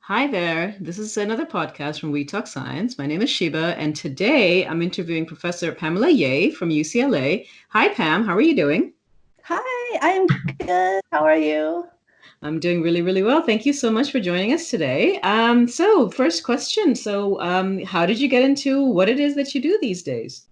Hi there. This is another podcast from We Talk Science. My name is Shiba, and today I'm interviewing Professor Pamela Yeh from UCLA. Hi, Pam. How are you doing? Hi, I'm good. How are you? I'm doing really, really well. Thank you so much for joining us today. First question. How did you get into what it is that you do these days?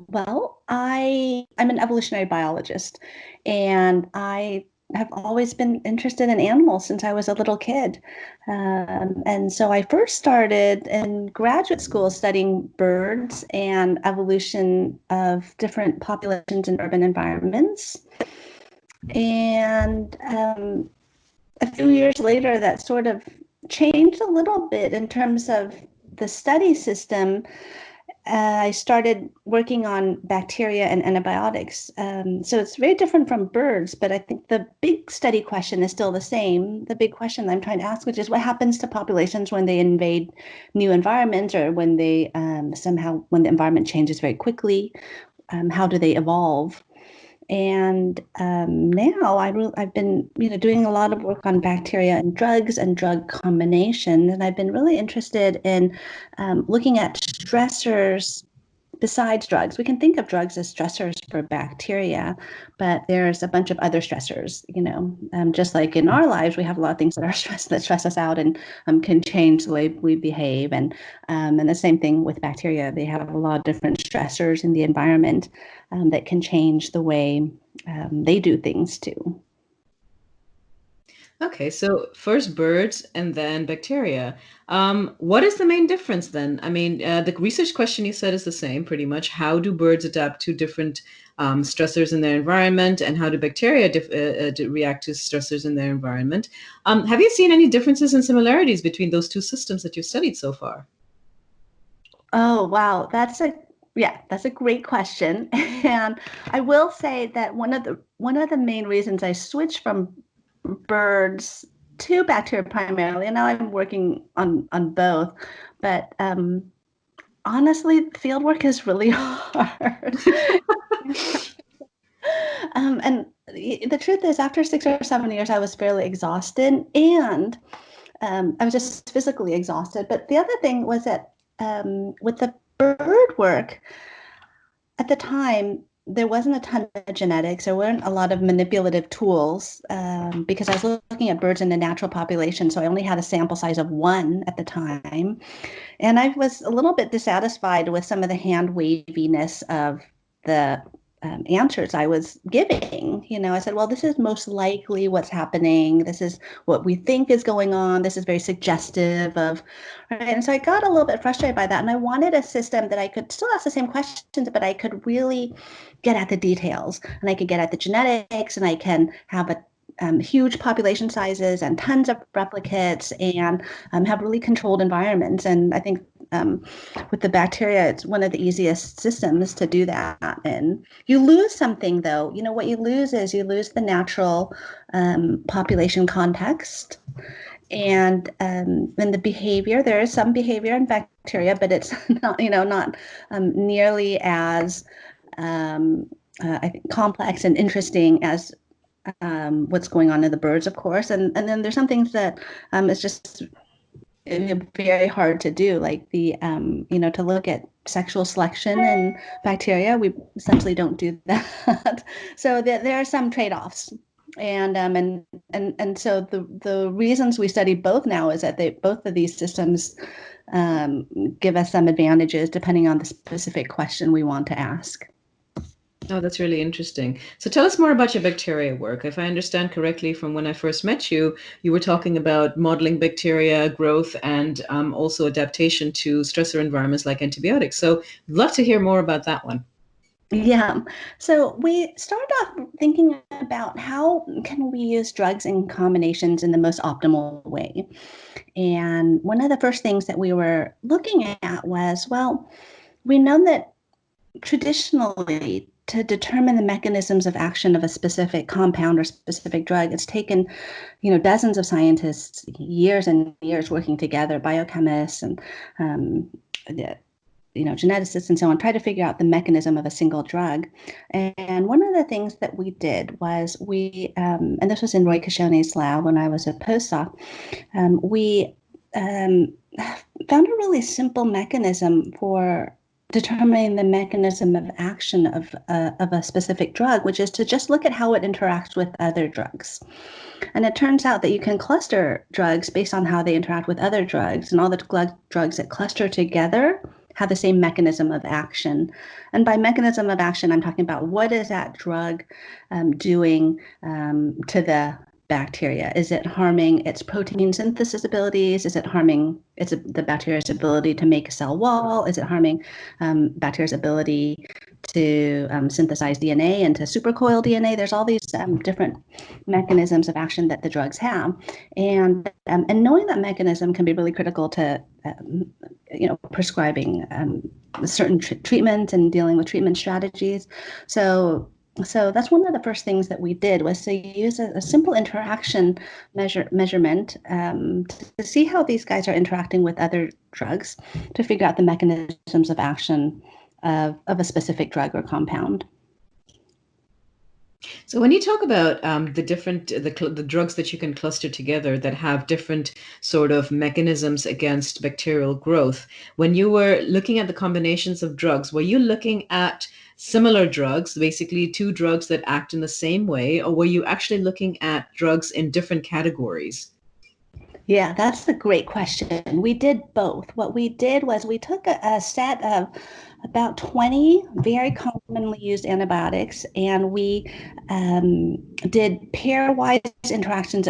Well, I'm an evolutionary biologist, and I have always been interested in animals since I was a little kid. And so I first started in graduate school studying birds and evolution of different populations in urban environments. And a few years later, that sort of changed a little bit in terms of the study system. I started working on bacteria and antibiotics. So it's very different from birds, but I think the big study question is still the same. The big question I'm trying to ask, which is what happens to populations when they invade new environments or when they when the environment changes very quickly, how do they evolve? And now I've been, doing a lot of work on bacteria and drugs and drug combinations, and I've been really interested in looking at stressors besides drugs. We can think of drugs as stressors for bacteria, but there's a bunch of other stressors. Just like in our lives, we have a lot of things that are that stress us out and can change the way we behave. And the same thing with bacteria. They have a lot of different stressors in the environment that can change the way they do things too. Okay, so first birds and then bacteria. What is the main difference then? The research question you said is the same pretty much. How do birds adapt to different stressors in their environment, and how do bacteria react to stressors in their environment? Have you seen any differences and similarities between those two systems that you've studied so far? Oh, wow. That's a great question. And I will say that one of the main reasons I switched from birds to bacteria primarily, and now I'm working on both, but honestly, field work is really hard. And the truth is, after 6 or 7 years, I was fairly exhausted, and I was just physically exhausted. But the other thing was that with the bird work, at the time, there wasn't a ton of genetics. There weren't a lot of manipulative tools because I was looking at birds in the natural population. So I only had a sample size of one at the time. And I was a little bit dissatisfied with some of the hand waviness of the answers I was giving. I said, well, this is most likely what's happening. This is what we think is going on. This is very suggestive of, right? And so I got a little bit frustrated by that. And I wanted a system that I could still ask the same questions, but I could really get at the details and I could get at the genetics and I can have huge population sizes and tons of replicates and have really controlled environments. And I think with the bacteria, it's one of the easiest systems to do that. And you lose something, though. What you lose is you lose the natural population context. And in the behavior, there is some behavior in bacteria, but it's not nearly as I think complex and interesting as what's going on in the birds, of course. And then there's some things that is just very hard to do, like to look at sexual selection in bacteria. We essentially don't do that. So there are some trade-offs. And so the reasons we study both now is that both of these systems give us some advantages depending on the specific question we want to ask. Oh, that's really interesting. So tell us more about your bacteria work. If I understand correctly from when I first met you, you were talking about modeling bacteria growth and also adaptation to stressor environments like antibiotics. So I'd love to hear more about that one. Yeah. So we started off thinking about how can we use drugs in combinations in the most optimal way. And one of the first things that we were looking at was, well, we know that traditionally to determine the mechanisms of action of a specific compound or specific drug, it's taken, dozens of scientists, years and years working together, biochemists and geneticists and so on, try to figure out the mechanism of a single drug. And one of the things that we did was and this was in Roy Kosciuszko's lab when I was a postdoc, we um, found a really simple mechanism for determining the mechanism of action of a specific drug, which is to just look at how it interacts with other drugs. And it turns out that you can cluster drugs based on how they interact with other drugs, and all the drugs that cluster together have the same mechanism of action. And by mechanism of action, I'm talking about what is that drug doing to the bacteria? Is it harming its protein synthesis abilities? Is it harming the bacteria's ability to make a cell wall? Is it harming bacteria's ability to synthesize DNA and to supercoil DNA? There's all these different mechanisms of action that the drugs have, and knowing that mechanism can be really critical to prescribing certain treatment and dealing with treatment strategies. So that's one of the first things that we did, was to use a simple interaction measurement to see how these guys are interacting with other drugs, to figure out the mechanisms of action of a specific drug or compound. So when you talk about the drugs that you can cluster together that have different sort of mechanisms against bacterial growth, when you were looking at the combinations of drugs, were you looking at similar drugs, basically two drugs that act in the same way, or were you actually looking at drugs in different categories? Yeah, that's a great question. We did both. What we did was we took a set of about 20 very commonly used antibiotics, and we did pairwise interactions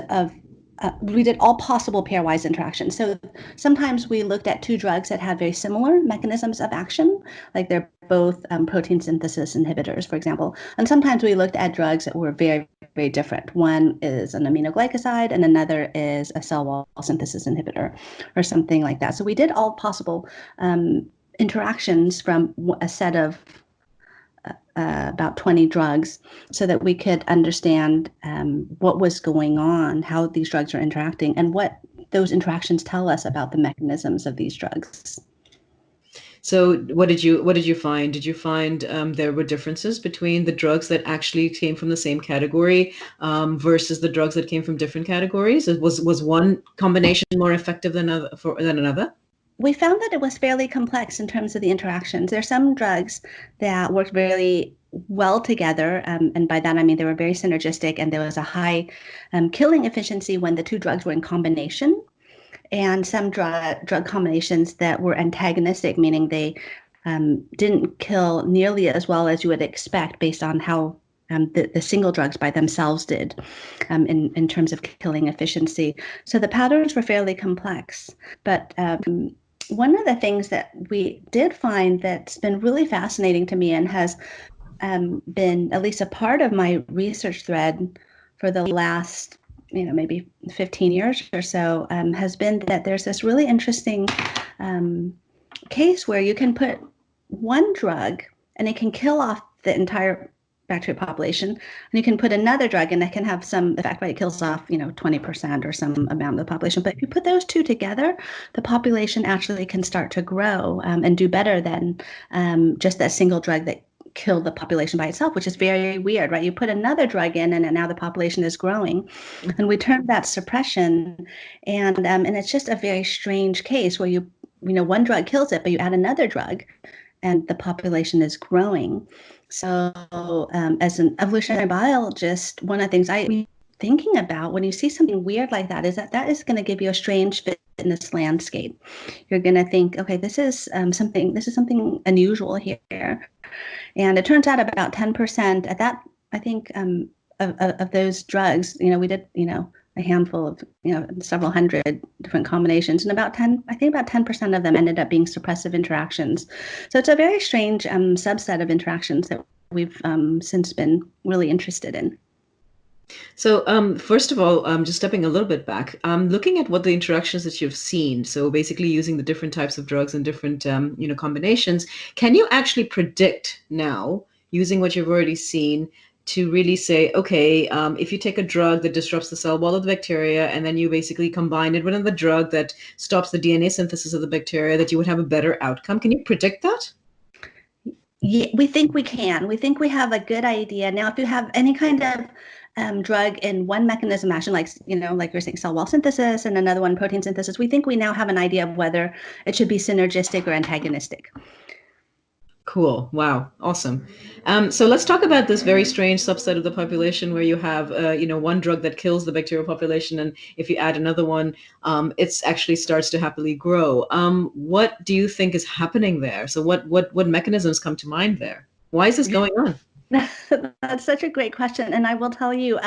we did all possible pairwise interactions. So sometimes we looked at two drugs that had very similar mechanisms of action, like they're both protein synthesis inhibitors, for example. And sometimes we looked at drugs that were very, very different. One is an aminoglycoside and another is a cell wall synthesis inhibitor or something like that. So we did all possible interactions from a set of about 20 drugs, so that we could understand what was going on, how these drugs are interacting, and what those interactions tell us about the mechanisms of these drugs. So what did you find? Did you find there were differences between the drugs that actually came from the same category versus the drugs that came from different categories? Was one combination more effective than another? We found that it was fairly complex in terms of the interactions. There are some drugs that worked really well together, and by that I mean they were very synergistic, and there was a high killing efficiency when the two drugs were in combination, and some drug combinations that were antagonistic, meaning they didn't kill nearly as well as you would expect based on how the single drugs by themselves did in terms of killing efficiency. So the patterns were fairly complex. But one of the things that we did find that's been really fascinating to me and has been at least a part of my research thread for the last maybe 15 years or so, has been that there's this really interesting case where you can put one drug and it can kill off the entire bacteria population, and you can put another drug and it can have some effect, right? It kills off 20% or some amount of the population. But if you put those two together, the population actually can start to grow and do better than just that single drug that kill the population by itself, which is very weird, right? You put another drug in, and now the population is growing, and we term that suppression. And it's just a very strange case where one drug kills it, but you add another drug, and the population is growing. So, as an evolutionary biologist, one of the things I thinking about when you see something weird like that is that is going to give you a strange fitness landscape. You're going to think, okay, this is something unusual here. And it turns out about 10% at that, I think, of those drugs, we did, a handful of, several hundred different combinations, and about 10% of them ended up being suppressive interactions. So it's a very strange subset of interactions that we've since been really interested in. So, first of all, just stepping a little bit back, looking at what the interactions that you've seen, so basically using the different types of drugs and different, combinations, can you actually predict now, using what you've already seen, to really say, okay, if you take a drug that disrupts the cell wall of the bacteria and then you basically combine it with another drug that stops the DNA synthesis of the bacteria, that you would have a better outcome? Can you predict that? Yeah, we think we can. We think we have a good idea. Now, if you have any kind of drug in one mechanism action, like, like you're saying, cell wall synthesis, and another one, protein synthesis, we think we now have an idea of whether it should be synergistic or antagonistic. Cool. Wow. Awesome. So let's talk about this very strange subset of the population where you have, one drug that kills the bacterial population, and if you add another one, it actually starts to happily grow. What do you think is happening there? So what mechanisms come to mind there? Why is this going on? That's such a great question, and I will tell you,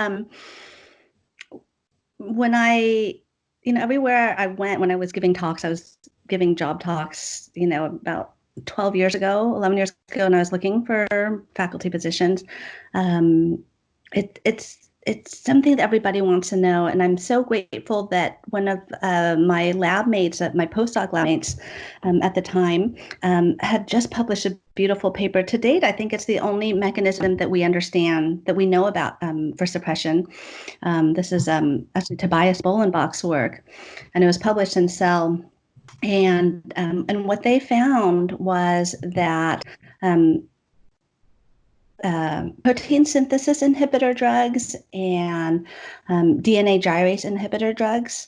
when everywhere I went when I was giving talks, I was giving job talks, about 12 years ago, 11 years ago, and I was looking for faculty positions. Um, it's something that everybody wants to know, and I'm so grateful that one of my lab mates, my postdoc lab mates, at the time, had just published a beautiful paper. To date, I think it's the only mechanism that we understand, that we know about, for suppression. This is actually Tobias Bolenbach's work, and it was published in Cell. And what they found was that um, protein synthesis inhibitor drugs and DNA gyrase inhibitor drugs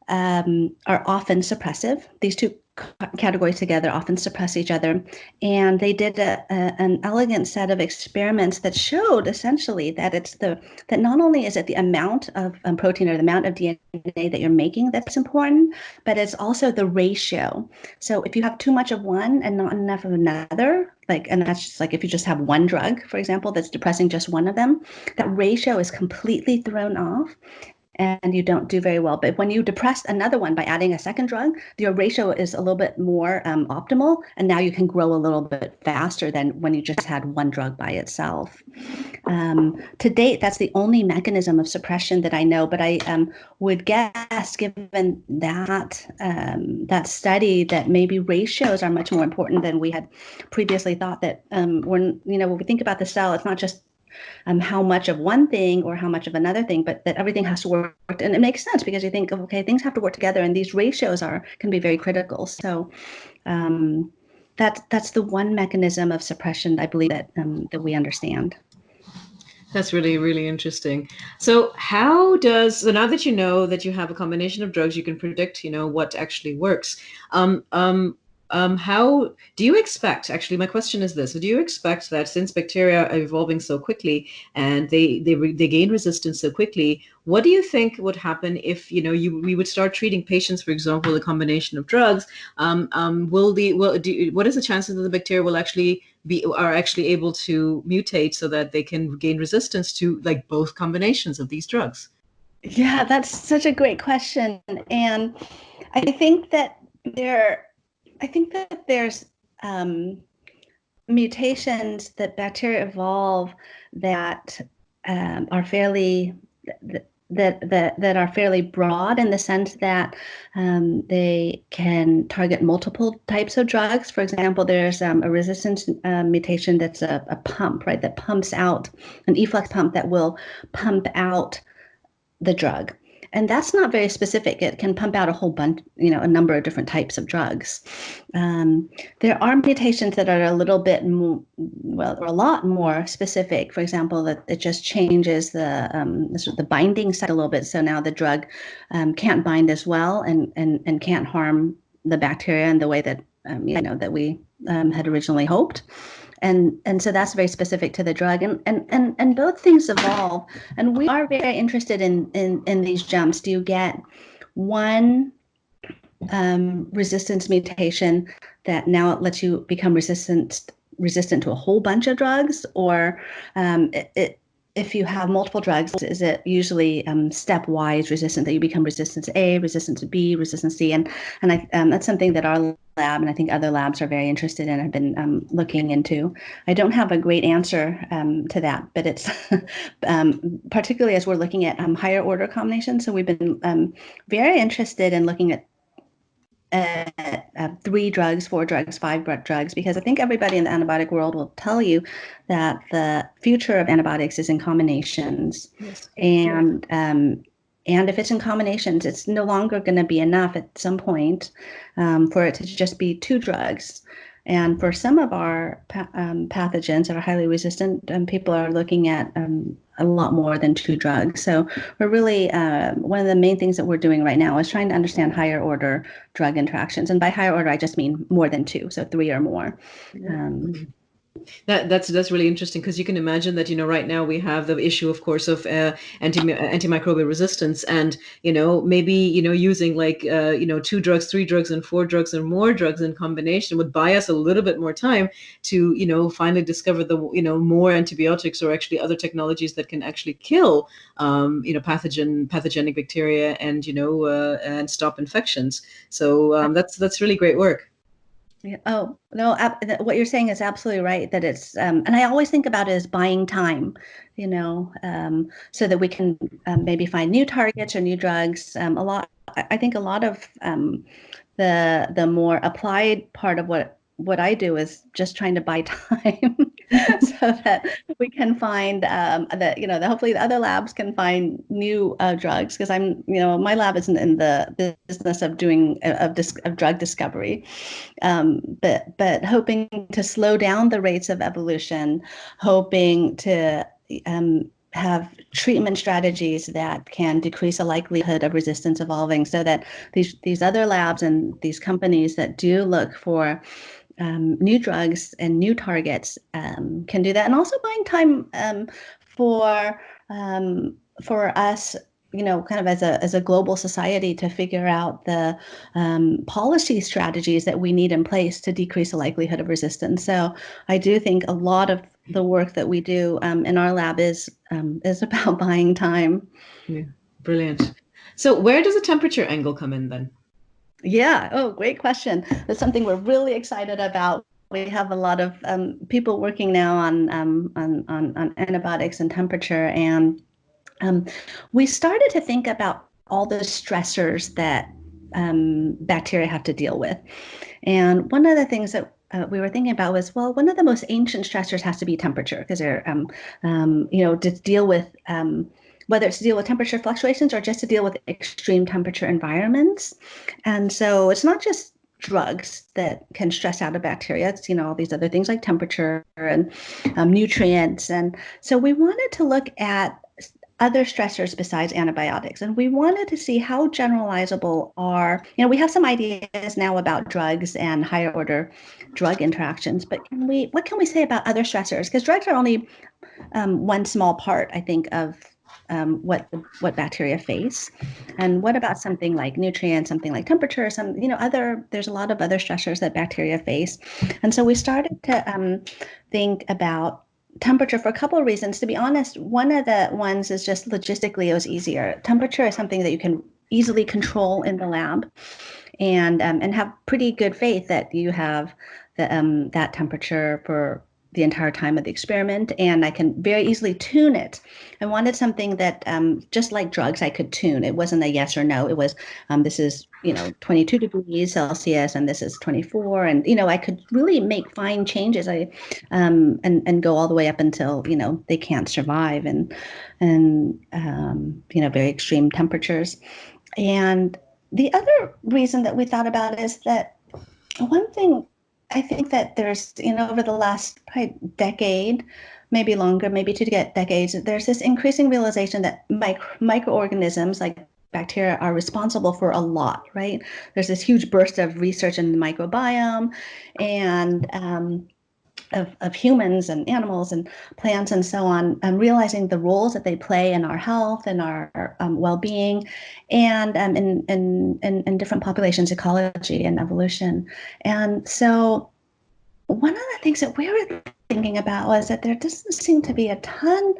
are often suppressive. These two categories together often suppress each other. And they did an elegant set of experiments that showed essentially that that not only is it the amount of protein or the amount of DNA that you're making that's important, but it's also the ratio. So if you have too much of one and not enough of another, and that's just like if you just have one drug, for example, that's depressing just one of them, that ratio is completely thrown off and you don't do very well. But when you depress another one by adding a second drug, your ratio is a little bit more optimal, and now you can grow a little bit faster than when you just had one drug by itself. To date, that's the only mechanism of suppression that I know, but I would guess, given that study, that maybe ratios are much more important than we had previously thought. That when we think about the cell, it's not just how much of one thing or how much of another thing, but that everything has to work. And it makes sense because you think, okay, things have to work together, and these ratios can be very critical. So that's the one mechanism of suppression I believe that we understand. That's really, really interesting. So now that you know that you have a combination of drugs, you can predict, what actually works. Um, um, how do you expect, actually, my question is this, do you expect that since bacteria are evolving so quickly and they gain resistance so quickly, what do you think would happen if, we would start treating patients, for example, with a combination of drugs? What is the chances that the bacteria will are actually able to mutate so that they can gain resistance to like both combinations of these drugs? Yeah, that's such a great question. And I think that there's mutations that bacteria evolve that are fairly that are fairly broad, in the sense that they can target multiple types of drugs. For example, there's a resistance mutation that's a pump, right, that pumps out an efflux pump that will pump out the drug. And that's not very specific. It can pump out a whole bunch, a number of different types of drugs. There are mutations that are a little bit more, well, or a lot more specific. For example, that it just changes the binding site a little bit. So now the drug can't bind as well, and can't harm the bacteria in the way that that we had originally hoped. And so that's very specific to the drug, and both things evolve, and we are very interested in these jumps. Do you get one resistance mutation that now lets you become resistant to a whole bunch of drugs, or if you have multiple drugs, is it usually stepwise resistant, that you become resistant to A, resistant to B, resistant to C? And that's something that our lab, and I think other labs, are very interested in, have been looking into. I don't have a great answer to that, but it's particularly as we're looking at higher order combinations. So we've been very interested in looking at 3 drugs, 4 drugs, 5 drugs, because I think everybody in the antibiotic world will tell you that the future of antibiotics is in combinations. Yes. And if it's in combinations, it's no longer going to be enough at some point for it to just be 2 drugs. And for some of our pathogens that are highly resistant, people are looking at a lot more than 2 drugs. So we're really, one of the main things that we're doing right now is trying to understand higher order drug interactions. And by higher order, I just mean more than 2, so 3 or more. Yeah. That's really interesting, because you can imagine that, right now we have the issue, of course, of antimicrobial resistance, and maybe using like 2 drugs, 3 drugs, and 4 drugs or more drugs in combination would buy us a little bit more time to finally discover the more antibiotics or actually other technologies that can actually kill pathogenic bacteria and stop infections. So that's really great work. Yeah. Oh, no, what you're saying is absolutely right, that it's, and I always think about it as buying time, so that we can maybe find new targets or new drugs. I think a lot of the more applied part of what I do is just trying to buy time so that we can find that hopefully the other labs can find new drugs, because my lab isn't in the business of doing of drug discovery, but hoping to slow down the rates of evolution, hoping to have treatment strategies that can decrease the likelihood of resistance evolving, so that these other labs and these companies that do look for new drugs and new targets can do that. And also buying time for for us, kind of as a global society, to figure out the policy strategies that we need in place to decrease the likelihood of resistance. So I do think a lot of the work that we do in our lab is about buying time. Yeah, brilliant. So where does the temperature angle come in then? Yeah. Oh, great question. That's something we're really excited about. We have a lot of people working now on antibiotics and temperature, and we started to think about all the stressors that bacteria have to deal with. And one of the things that we were thinking about was, well, one of the most ancient stressors has to be temperature, because they're, to deal with whether it's to deal with temperature fluctuations or just to deal with extreme temperature environments. And so it's not just drugs that can stress out a bacteria. It's, all these other things like temperature and nutrients. And so we wanted to look at other stressors besides antibiotics. And we wanted to see how generalizable are, we have some ideas now about drugs and higher order drug interactions, but what can we say about other stressors? Because drugs are only one small part, I think, of what bacteria face. And what about something like nutrients, something like temperature, there's a lot of other stressors that bacteria face. And so we started to think about temperature for a couple of reasons. To be honest, one of the ones is just logistically it was easier. Temperature is something that you can easily control in the lab, and have pretty good faith that you have that temperature for the entire time of the experiment, and I can very easily tune it. I wanted something that, just like drugs, I could tune. It wasn't a yes or no. It was, this is 22 degrees Celsius, and this is 24, and I could really make fine changes. And go all the way up until they can't survive, and very extreme temperatures. And the other reason that we thought about is that one thing I think that there's, over the last probably decade, maybe longer, maybe 2 decades, there's this increasing realization that microorganisms like bacteria are responsible for a lot, right? There's this huge burst of research in the microbiome, and of humans and animals and plants and so on, realizing the roles that they play in our health and our well-being, and in different populations, ecology and evolution. And so one of the things that we were thinking about was that there doesn't seem to be a ton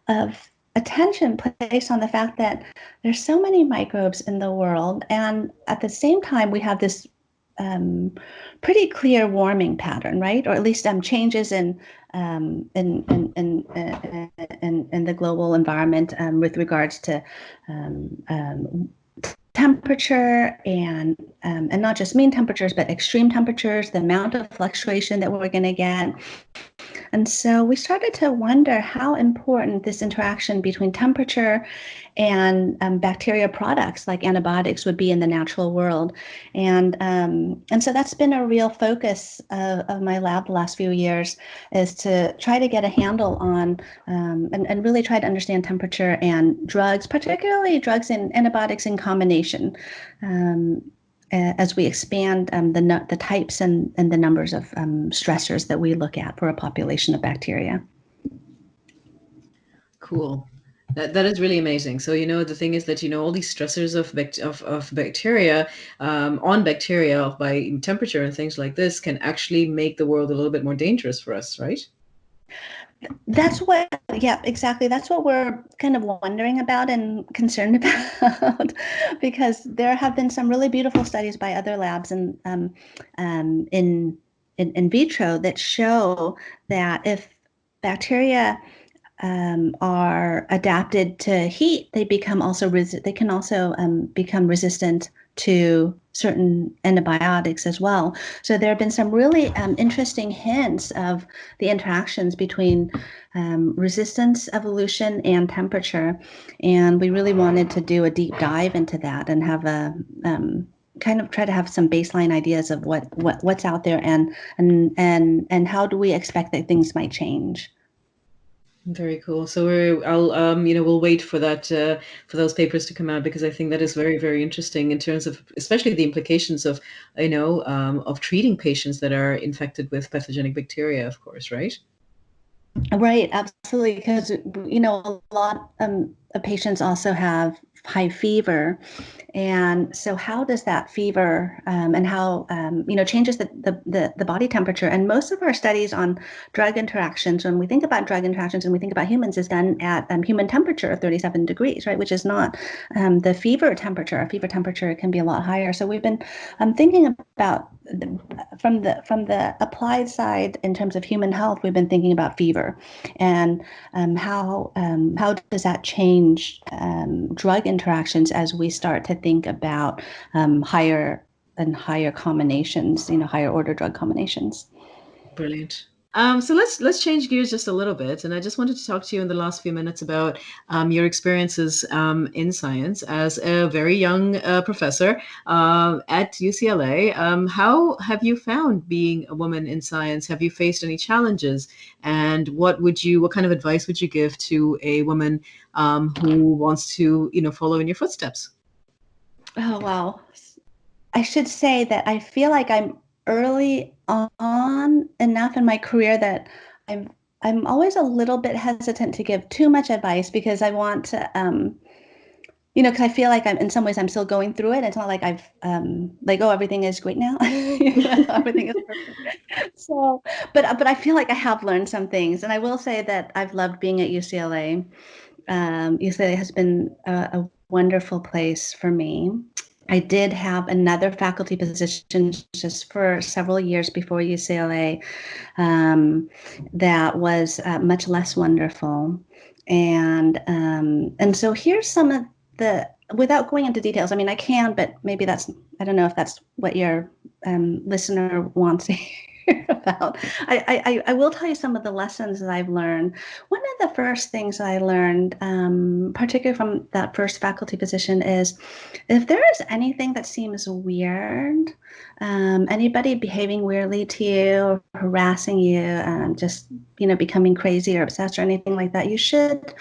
of attention placed on the fact that there's so many microbes in the world, and at the same time we have this pretty clear warming pattern, right? Or at least changes in the global environment with regards to temperature and not just mean temperatures, but extreme temperatures, the amount of fluctuation that we're going to get. And so we started to wonder how important this interaction between temperature and bacteria products like antibiotics would be in the natural world. And so that's been a real focus of my lab the last few years, is to try to get a handle on and really try to understand temperature and drugs, particularly drugs and antibiotics in combination. As we expand the types and the numbers of stressors that we look at for a population of bacteria. Cool. That is really amazing. So, the thing is that, all these stressors of bacteria, on bacteria by temperature and things like this can actually make the world a little bit more dangerous for us, right? Yeah, exactly. That's what we're kind of wondering about and concerned about, because there have been some really beautiful studies by other labs and in vitro that show that if bacteria are adapted to heat, they can also become resistant to certain antibiotics as well. So there have been some really interesting hints of the interactions between resistance evolution and temperature, and we really wanted to do a deep dive into that and have a kind of try to have some baseline ideas of what's out there and how do we expect that things might change. Very cool. So we'll wait for that, for those papers to come out, because I think that is very, very interesting in terms of, especially the implications of, of treating patients that are infected with pathogenic bacteria, of course, right? Right, absolutely. Because a lot of patients also have high fever, and so how does that fever and how changes the body temperature? And most of our studies on drug interactions, when we think about drug interactions and we think about humans, is done at human temperature of 37 degrees, right? Which is not the fever temperature. Our fever temperature can be a lot higher. So we've been thinking about from the applied side in terms of human health. We've been thinking about fever and how does that change drug interactions as we start to think about higher and higher combinations, higher order drug combinations. Brilliant. So let's change gears just a little bit, and I just wanted to talk to you in the last few minutes about your experiences in science as a very young professor at UCLA. How have you found being a woman in science? Have you faced any challenges? And what kind of advice would you give to a woman who wants to, follow in your footsteps? Oh, wow. I should say that I feel like I'm early on enough in my career that I'm I'm always a little bit hesitant to give too much advice because I want to because I feel like I'm in some ways I'm still going through it. It's not like I've like, oh, everything is great now. Everything is perfect. So, but I feel like I have learned some things, and I will say that I've loved being at UCLA. UCLA has been a wonderful place for me. I did have another faculty position just for several years before UCLA um, that was much less wonderful. And so here's some of the, without going into details, I mean, I can, but maybe I don't know if that's what your listener wants to hear about. I will tell you some of the lessons that I've learned. One of the first things I learned, particularly from that first faculty position, is if there is anything that seems weird, anybody behaving weirdly to you, or harassing you, just becoming crazy or obsessed or anything like that, you should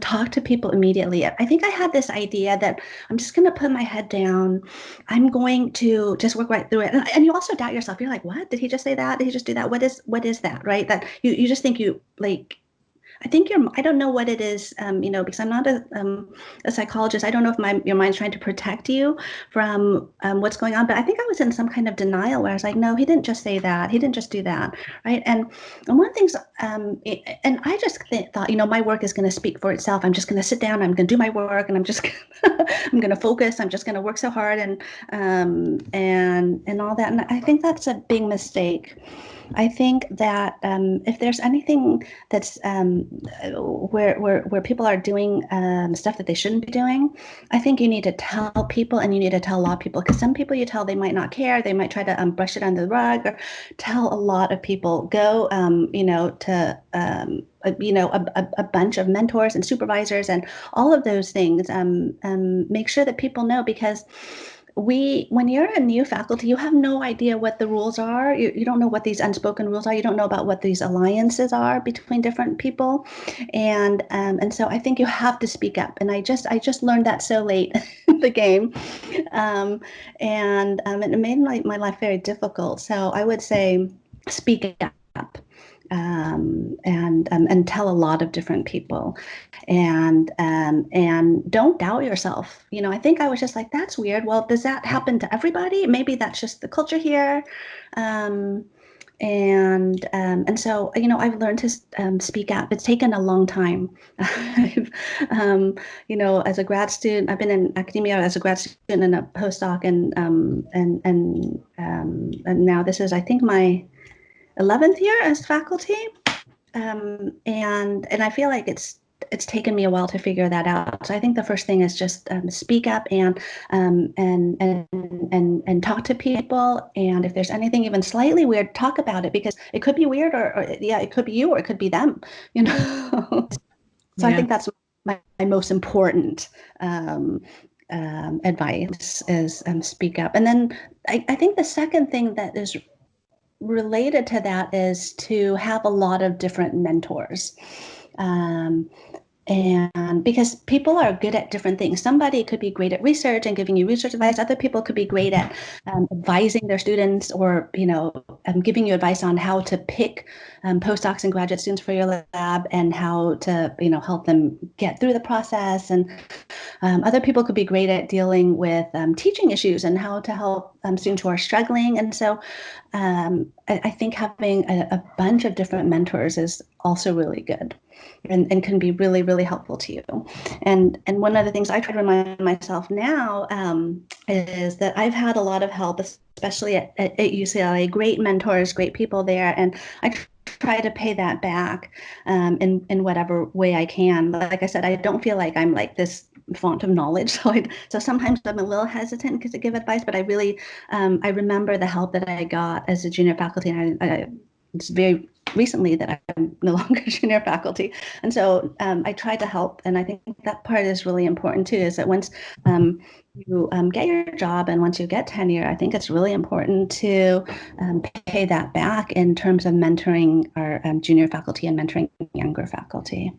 talk to people immediately. I think I had this idea that I'm just going to put my head down. I'm going to just work right through it. And you also doubt yourself. You're like, what? Did he just say that? Did he just do that? What is that? Right? That you just think you like, I think I don't know what it is, because I'm not a psychologist. I don't know if your mind's trying to protect you from what's going on. But I think I was in some kind of denial where I was like, no, he didn't just say that. He didn't just do that. Right. And one of the things, and I just thought, my work is going to speak for itself. I'm just going to sit down. I'm going to do my work, and I'm just, I'm going to focus. I'm just going to work so hard and all that. And I think that's a big mistake. I think that if there's anything that's where people are doing stuff that they shouldn't be doing, I think you need to tell people, and you need to tell a lot of people, because some people you tell they might not care, they might try to brush it under the rug, or tell a lot of people. Go, to a bunch of mentors and supervisors and all of those things. Make sure that people know, because when you're a new faculty, you have no idea what the rules are. You don't know what these unspoken rules are. You don't know about what these alliances are between different people, and so I think you have to speak up. And I just learned that so late in the game, um, and it made my life very difficult. So I would say speak up, and tell a lot of different people, and don't doubt yourself. I think I was just like, that's weird. Well, does that happen to everybody? Maybe that's just the culture here. Um, and so I've learned to speak up. It's taken a long time. I've, as a grad student, I've been in academia as a grad student and a postdoc, and now this is, I think, my 11th year as faculty. And I feel like it's taken me a while to figure that out. So I think the first thing is just speak up, and talk to people. And if there's anything even slightly weird, talk about it, because it could be weird, or yeah, it could be you, or it could be them. So I Yeah. think that's my most important advice is speak up. And then I think the second thing that is related to that is to have a lot of different mentors. Um, and because people are good at different things. Somebody could be great at research and giving you research advice. Other people could be great at advising their students, or giving you advice on how to pick postdocs and graduate students for your lab, and how to help them get through the process. And other people could be great at dealing with teaching issues and how to help students who are struggling. And so I think having a bunch of different mentors is also really good, and can be really, really helpful to you. And one of the things I try to remind myself now is that I've had a lot of help, especially at UCLA, great mentors, great people there. And I try to pay that back in whatever way I can. Like I said, I don't feel like I'm like this font of knowledge. So sometimes I'm a little hesitant to give advice, but I remember the help that I got as a junior faculty, and it's very recently that I'm no longer junior faculty. And so I try to help. And I think that part is really important too, is that once you get your job, and once you get tenure, I think it's really important to pay that back in terms of mentoring our junior faculty and mentoring younger faculty.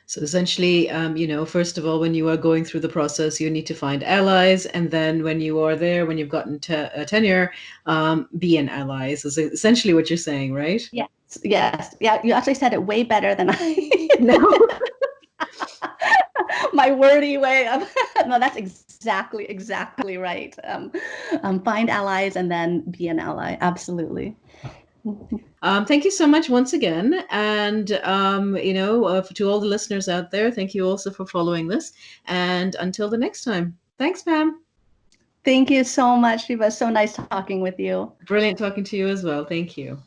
So essentially, first of all, when you are going through the process, you need to find allies, and then when you are there, when you've gotten tenure, be an ally. So it's essentially what you're saying, right? Yes, yes, yeah. You actually said it way better than I. No. My wordy way of no, that's exactly right. Find allies and then be an ally. Absolutely. Thank you so much once again. And, to all the listeners out there, thank you also for following this. And until the next time, thanks, Pam. Thank you so much, Shiva. So nice talking with you. Brilliant talking to you as well. Thank you.